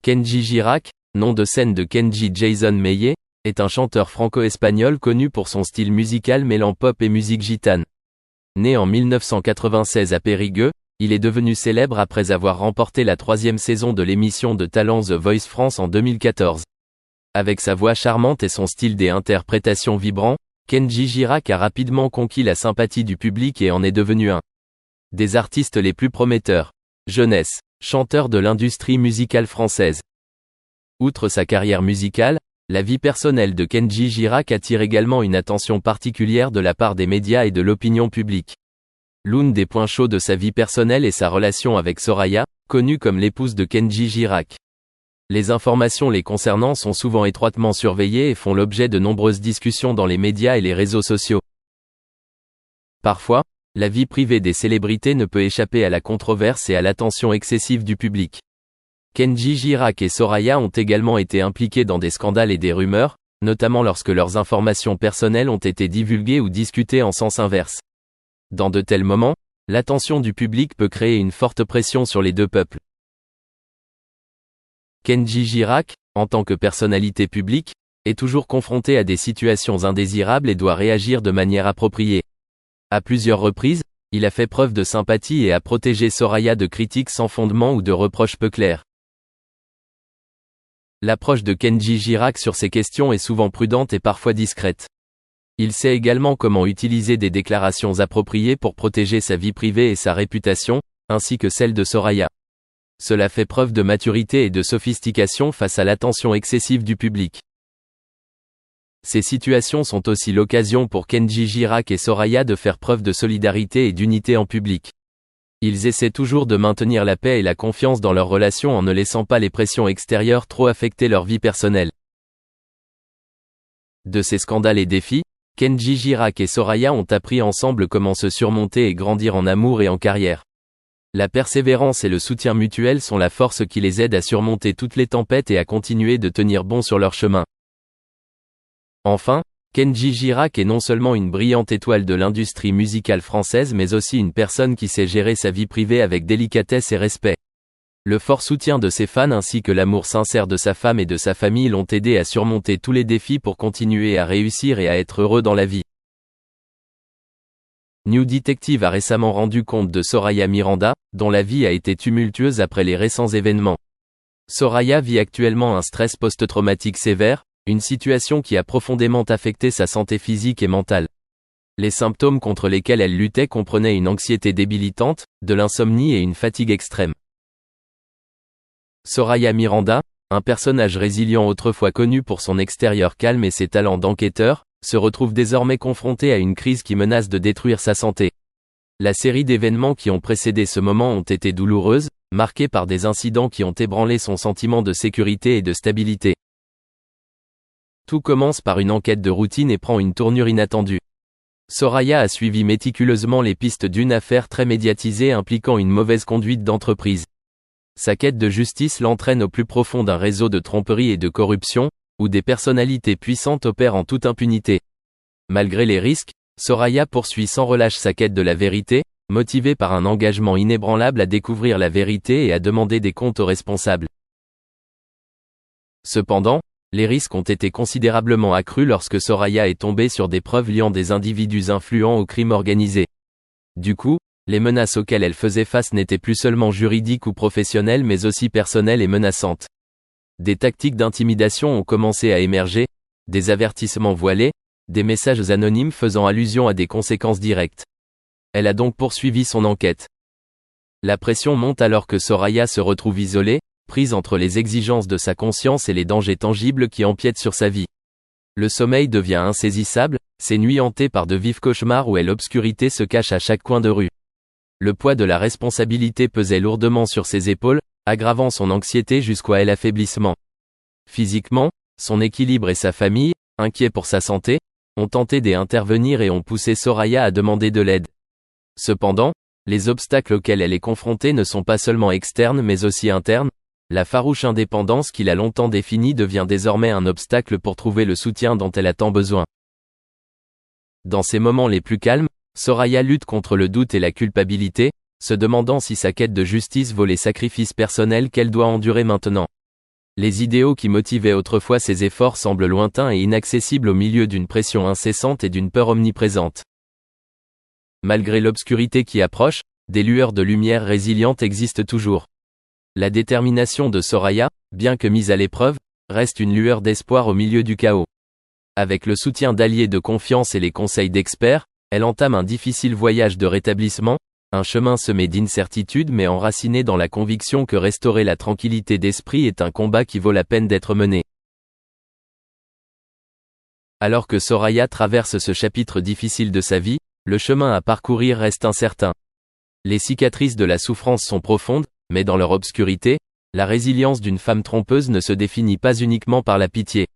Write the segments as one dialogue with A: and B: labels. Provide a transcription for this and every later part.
A: Kenji Girac, nom de scène de Kenji Jason Meyer, est un chanteur franco-espagnol connu pour son style musical mêlant pop et musique gitane. Né en 1996 à Périgueux, il est devenu célèbre après avoir remporté la 3e saison de l'émission de talent The Voice France en 2014. Avec sa voix charmante et son style des interprétations vibrant, Kenji Girac a rapidement conquis la sympathie du public et en est devenu un des artistes les plus prometteurs. Jeunesse, chanteur de l'industrie musicale française. Outre sa carrière musicale, la vie personnelle de Kenji Girac attire également une attention particulière de la part des médias et de l'opinion publique. L'un des points chauds de sa vie personnelle est sa relation avec Soraya, connue comme l'épouse de Kenji Girac. Les informations les concernant sont souvent étroitement surveillées et font l'objet de nombreuses discussions dans les médias et les réseaux sociaux. Parfois, la vie privée des célébrités ne peut échapper à la controverse et à l'attention excessive du public. Kenji Girac et Soraya ont également été impliqués dans des scandales et des rumeurs, notamment lorsque leurs informations personnelles ont été divulguées ou discutées en sens inverse. Dans de tels moments, l'attention du public peut créer une forte pression sur les deux peuples. Kenji Girac, en tant que personnalité publique, est toujours confronté à des situations indésirables et doit réagir de manière appropriée. À plusieurs reprises, il a fait preuve de sympathie et a protégé Soraya de critiques sans fondement ou de reproches peu clairs. L'approche de Kenji Girac sur ces questions est souvent prudente et parfois discrète. Il sait également comment utiliser des déclarations appropriées pour protéger sa vie privée et sa réputation, ainsi que celle de Soraya. Cela fait preuve de maturité et de sophistication face à l'attention excessive du public. Ces situations sont aussi l'occasion pour Kenji Girac et Soraya de faire preuve de solidarité et d'unité en public. Ils essaient toujours de maintenir la paix et la confiance dans leur relation en ne laissant pas les pressions extérieures trop affecter leur vie personnelle. De ces scandales et défis, Kenji Girac et Soraya ont appris ensemble comment se surmonter et grandir en amour et en carrière. La persévérance et le soutien mutuel sont la force qui les aide à surmonter toutes les tempêtes et à continuer de tenir bon sur leur chemin. Enfin, Kenji Girac est non seulement une brillante étoile de l'industrie musicale française mais aussi une personne qui sait gérer sa vie privée avec délicatesse et respect. Le fort soutien de ses fans ainsi que l'amour sincère de sa femme et de sa famille l'ont aidé à surmonter tous les défis pour continuer à réussir et à être heureux dans la vie. New Detective a récemment rendu compte de Soraya Miranda, dont la vie a été tumultueuse après les récents événements. Soraya vit actuellement un stress post-traumatique sévère, une situation qui a profondément affecté sa santé physique et mentale. Les symptômes contre lesquels elle luttait comprenaient une anxiété débilitante, de l'insomnie et une fatigue extrême. Soraya Miranda, un personnage résilient autrefois connu pour son extérieur calme et ses talents d'enquêteur, se retrouve désormais confrontée à une crise qui menace de détruire sa santé. La série d'événements qui ont précédé ce moment ont été douloureuses, marquées par des incidents qui ont ébranlé son sentiment de sécurité et de stabilité. Tout commence par une enquête de routine et prend une tournure inattendue. Soraya a suivi méticuleusement les pistes d'une affaire très médiatisée impliquant une mauvaise conduite d'entreprise. Sa quête de justice l'entraîne au plus profond d'un réseau de tromperie et de corruption, où des personnalités puissantes opèrent en toute impunité. Malgré les risques, Soraya poursuit sans relâche sa quête de la vérité, motivée par un engagement inébranlable à découvrir la vérité et à demander des comptes aux responsables. Cependant, les risques ont été considérablement accrus lorsque Soraya est tombée sur des preuves liant des individus influents au crime organisé. Du coup, les menaces auxquelles elle faisait face n'étaient plus seulement juridiques ou professionnelles mais aussi personnelles et menaçantes. Des tactiques d'intimidation ont commencé à émerger, des avertissements voilés, des messages anonymes faisant allusion à des conséquences directes. Elle a donc poursuivi son enquête. La pression monte alors que Soraya se retrouve isolée, prise entre les exigences de sa conscience et les dangers tangibles qui empiètent sur sa vie. Le sommeil devient insaisissable, ses nuits hantées par de vifs cauchemars où l'obscurité se cache à chaque coin de rue. Le poids de la responsabilité pesait lourdement sur ses épaules, aggravant son anxiété jusqu'à l'affaiblissement. Physiquement, son équilibre et sa famille, inquiets pour sa santé, ont tenté d'intervenir et ont poussé Soraya à demander de l'aide. Cependant, les obstacles auxquels elle est confrontée ne sont pas seulement externes mais aussi internes. La farouche indépendance qu'il a longtemps définie devient désormais un obstacle pour trouver le soutien dont elle a tant besoin. Dans ces moments les plus calmes, Soraya lutte contre le doute et la culpabilité, se demandant si sa quête de justice vaut les sacrifices personnels qu'elle doit endurer maintenant. Les idéaux qui motivaient autrefois ses efforts semblent lointains et inaccessibles au milieu d'une pression incessante et d'une peur omniprésente. Malgré l'obscurité qui approche, des lueurs de lumière résilientes existent toujours. La détermination de Soraya, bien que mise à l'épreuve, reste une lueur d'espoir au milieu du chaos. Avec le soutien d'alliés de confiance et les conseils d'experts, elle entame un difficile voyage de rétablissement, un chemin semé d'incertitudes mais enraciné dans la conviction que restaurer la tranquillité d'esprit est un combat qui vaut la peine d'être mené. Alors que Soraya traverse ce chapitre difficile de sa vie, le chemin à parcourir reste incertain. Les cicatrices de la souffrance sont profondes, mais dans leur obscurité, la résilience d'une femme trompeuse ne se définit pas uniquement par la pitié.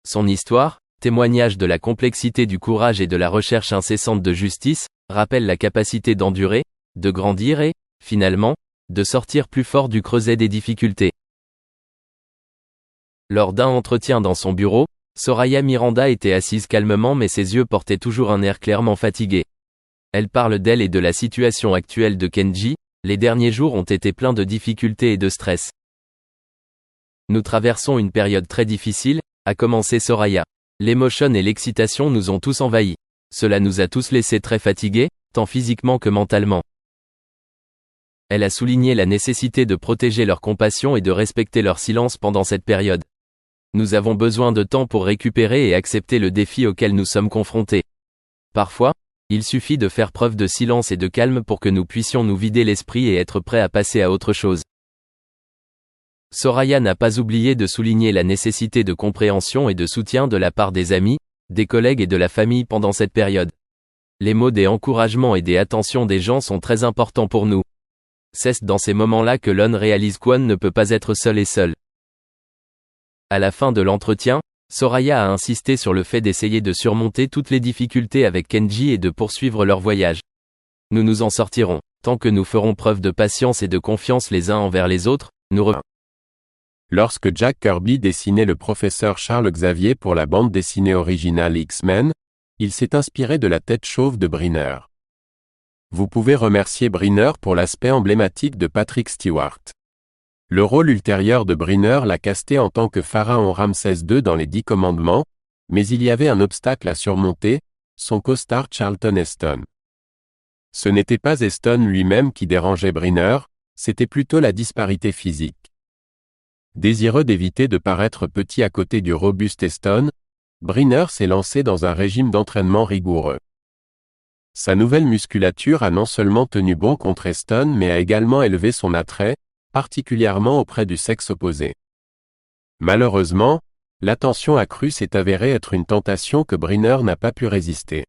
A: Son histoire, témoignage de la complexité du courage et de la recherche incessante de justice, rappelle la capacité d'endurer, de grandir et, finalement, de sortir plus fort du creuset des difficultés. Lors d'un entretien dans son bureau, Soraya Miranda était assise calmement mais ses yeux portaient toujours un air clairement fatigué. Elle parle d'elle et de la situation actuelle de Kenji, les derniers jours ont été pleins de difficultés et de stress. Nous traversons une période très difficile, a commencé Soraya. L'émotion et l'excitation nous ont tous envahis. Cela nous a tous laissés très fatigués, tant physiquement que mentalement. Elle a souligné la nécessité de protéger leur compassion et de respecter leur silence pendant cette période. Nous avons besoin de temps pour récupérer et accepter le défi auquel nous sommes confrontés. Parfois, il suffit de faire preuve de silence et de calme pour que nous puissions nous vider l'esprit et être prêts à passer à autre chose. Soraya n'a pas oublié de souligner la nécessité de compréhension et de soutien de la part des amis, des collègues et de la famille pendant cette période. Les mots des encouragements et des attentions des gens sont très importants pour nous. C'est dans ces moments-là que l'on réalise qu'on ne peut pas être seul et seul. À la fin de l'entretien, Soraya a insisté sur le fait d'essayer de surmonter toutes les difficultés avec Kenji et de poursuivre leur voyage. Nous nous en sortirons, tant que nous ferons preuve de patience et de confiance les uns envers les autres,
B: Lorsque Jack Kirby dessinait le professeur Charles Xavier pour la bande dessinée originale X-Men, il s'est inspiré de la tête chauve de Brynner. Vous pouvez remercier Brynner pour l'aspect emblématique de Patrick Stewart. Le rôle ultérieur de Brynner l'a casté en tant que pharaon Ramsès II dans les 10 commandements, mais il y avait un obstacle à surmonter, son costard Charlton Heston. Ce n'était pas Heston lui-même qui dérangeait Brynner, c'était plutôt la disparité physique. Désireux d'éviter de paraître petit à côté du robuste Heston, Brynner s'est lancé dans un régime d'entraînement rigoureux. Sa nouvelle musculature a non seulement tenu bon contre Heston mais a également élevé son attrait, particulièrement auprès du sexe opposé. Malheureusement, l'attention accrue s'est avérée être une tentation que Brynner n'a pas pu résister.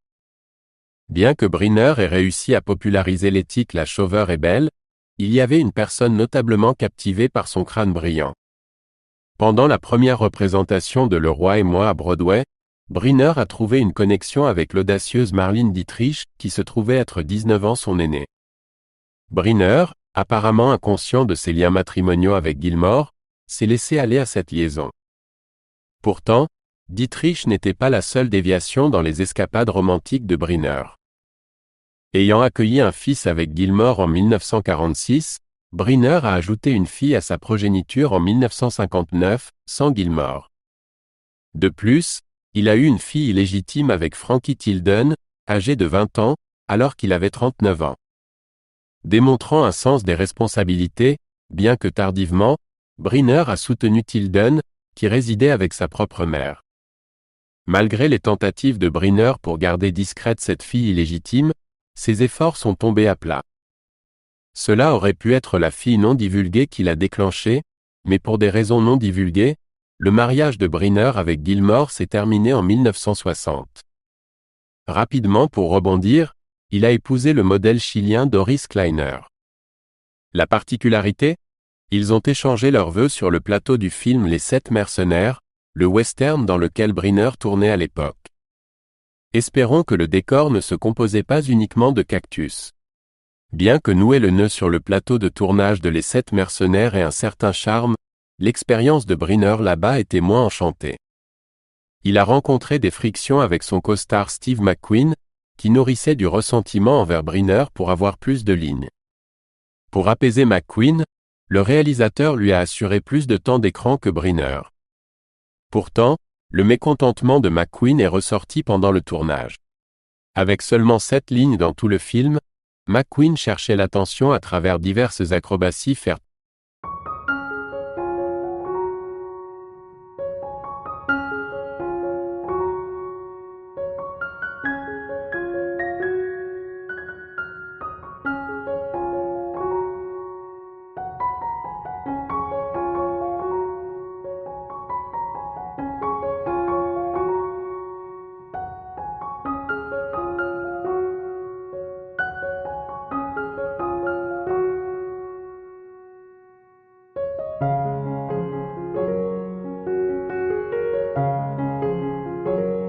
B: Bien que Brynner ait réussi à populariser l'éthique La Chauveur est belle, il y avait une personne notablement captivée par son crâne brillant. Pendant la première représentation de Le Roi et moi à Broadway, Brynner a trouvé une connexion avec l'audacieuse Marlene Dietrich, qui se trouvait être 19 ans son aînée. Brynner, apparemment inconscient de ses liens matrimoniaux avec Gilmore, s'est laissé aller à cette liaison. Pourtant, Dietrich n'était pas la seule déviation dans les escapades romantiques de Brynner. Ayant accueilli un fils avec Gilmore en 1946, Brynner a ajouté une fille à sa progéniture en 1959, sans Gilmore. De plus, il a eu une fille illégitime avec Frankie Tilden, âgé de 20 ans, alors qu'il avait 39 ans. Démontrant un sens des responsabilités, bien que tardivement, Brynner a soutenu Tilden, qui résidait avec sa propre mère. Malgré les tentatives de Brynner pour garder discrète cette fille illégitime, ses efforts sont tombés à plat. Cela aurait pu être la fille non divulguée qui l'a déclenché, mais pour des raisons non divulguées, le mariage de Brynner avec Gilmore s'est terminé en 1960. Rapidement pour rebondir, il a épousé le modèle chilien Doris Kleiner. La particularité ? Ils ont échangé leurs vœux sur le plateau du film Les 7 mercenaires, le western dans lequel Brynner tournait à l'époque. Espérons que le décor ne se composait pas uniquement de cactus. Bien que nouer le nœud sur le plateau de tournage de Les 7 mercenaires ait un certain charme, l'expérience de Brynner là-bas était moins enchantée. Il a rencontré des frictions avec son costard Steve McQueen, qui nourrissait du ressentiment envers Brynner pour avoir plus de lignes. Pour apaiser McQueen, le réalisateur lui a assuré plus de temps d'écran que Briner. Pourtant, le mécontentement de McQueen est ressorti pendant le tournage. Avec seulement 7 lignes dans tout le film, McQueen cherchait l'attention à travers diverses acrobaties faire